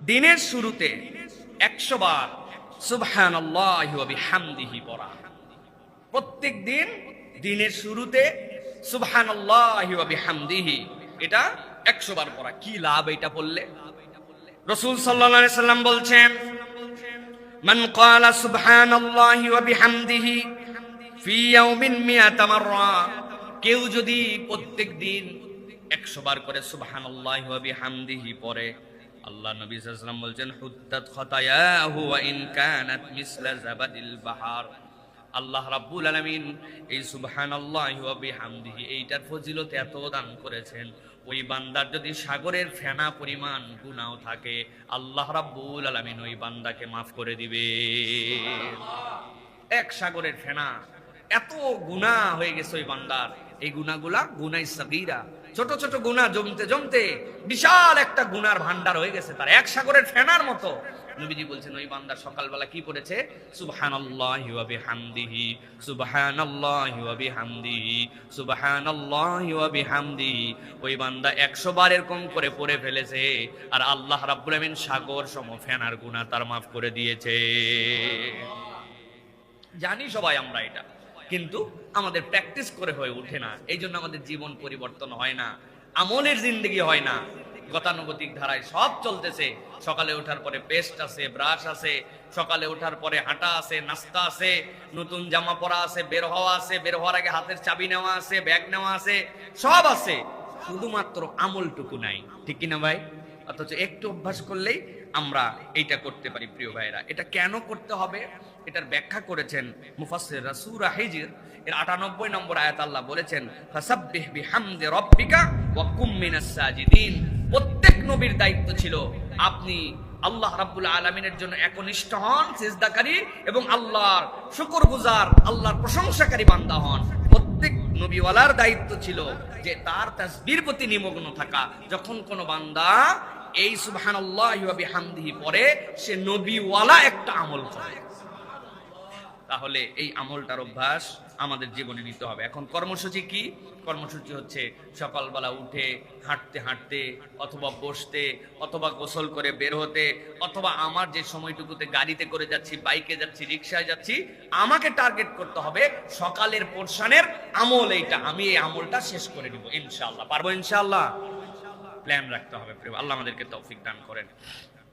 দিনের শুরুতে 100 বার সুবহানাল্লাহি ওয়া বিহামদিহি পড়া। প্রত্যেক দিন দিনের শুরুতে সুবহানাল্লাহি ওয়া বিহামদিহি এটা 100 বার পড়া। কি লাভ এটা পড়লে? রাসূল সাল্লাল্লাহু আলাইহি সাল্লাম বলছেন, মান ক্বালা সুবহানাল্লাহি ওয়া বিহামদিহি ফি ইয়াউমিন মিআতা মাররা, কেউ যদি প্রত্যেক দিন 100 বার করে সুবহানাল্লাহি ওয়া বিহামদিহি পড়ে, আল্লাহ নবী সাল্লাল্লাহু আলাইহি ওয়াসাল্লাম বলছেন হুত্তাত খাতায়াহু ওয়া ইন কানাত মিসলা জাবাদিল বাহার। আল্লাহ রাব্বুল আলামিন এই সুবহানাল্লাহি ওয়া বিহামদিহি এইটার ফজিলত এত দান করেছেন, ওই বান্দার যদি সাগরের ফেনা পরিমাণ গুনাহ থাকে আল্লাহ রাব্বুল আলামিন ওই বান্দাকে মাফ করে দিবে। এক সাগরের ফেনা, এত গুনাহ হয়ে গেছে ওই বান্দার। এই গুনাহগুলা গুনাহ সাগীরা, ছোট ছোট গুনাহ জমতে জমতে বিশাল একটা গুনার ভান্ডার হয়ে গেছে তার, এক সাগরের ফেনার মতো। নবীজি বলছেন ওই বান্দা সকালবেলা কি পড়েছে? সুবহানাল্লাহি ওয়া বিহামদিহি, সুবহানাল্লাহি ওয়া বিহামদিহি, সুবহানাল্লাহি ওয়া বিহামদিহি। ওই বান্দা 100 বার এরকম করে পড়ে ফেলেছে, আর আল্লাহ রাব্বুল আমিন সাগর সম ফেনার গুনাহ তার মাফ করে দিয়েছে। জানি সবাই আমরা এটা, কিন্তু আমাদের প্র্যাকটিস করে হয়ে ওঠে না। এই জন্য আমাদের জীবন পরিবর্তন হয় না, আমলের জিন্দেগি হয় না। গতানুগতিক ধারায় সব চলতেছে। সকালে ওঠার পরে পেস্ট আছে, ব্রাশ আছে, সকালে ওঠার পরে হাঁটা আছে, নাস্তা আছে, নতুন জামা পরা আছে, বের হওয়া আছে, বের হওয়ার আগে হাতের চাবি নেওয়া আছে, ব্যাগ নেওয়া আছে, সব আছে, শুধুমাত্র আমলটুকু নাই। ঠিক কিনা ভাই? অথচ একটু অভ্যাস করলেই আমরা এইটা করতে পারি। প্রিয় ভাইরা, এটা কেন করতে হবে এটার ব্যাখ্যা করেছেন মুফাসসিররা। সূরা হিজর এর ৯৮ নম্বর আয়াত আল্লাহ বলেছেন, ফাসাব্বিহ বিহামদি রাব্বিকা ওয়া কুম মিনাস সাজিদিন। প্রত্যেক নবীর দায়িত্ব ছিল আপনি আল্লাহ রাব্বুল আলামিনের জন্য একনিষ্ঠ হন, সিজদাকারী, এবং আল্লাহর শুকরগুজার, আল্লাহর প্রশংসাকারী বান্দা হন। প্রত্যেক নবীওয়ালার দায়িত্ব ছিল যে তার তাসবিহর প্রতি নিমগ্ন থাকা। যখন কোন বান্দা এই সুবহানাল্লাহি ওয়া বিহামদিহি পড়ে, সে নবীওয়ালা একটা আমল করে। তাহলে এই আমলটার অভ্যাস আমাদের জীবনে নিতে হবে। এখন কর্মসূচি কি? কর্মসূচি হচ্ছে সকালবেলা উঠে হাঁটতে হাঁটতে, অথবা বসতে, অথবা গোসল করে বের হতে, অথবা আমার যে সময়টুকুতে গাড়িতে করে যাচ্ছি, বাইকে যাচ্ছি, রিক্সায় যাচ্ছি, আমাকে টার্গেট করতে হবে সকালের পোরশনের আমল এইটা, আমি এই আমলটা শেষ করে নিব ইনশাআল্লাহ। পারবো ইনশাআল্লাহ? প্ল্যান রাখতে হবে। আল্লাহ আমাদেরকে তৌফিক দান করেন।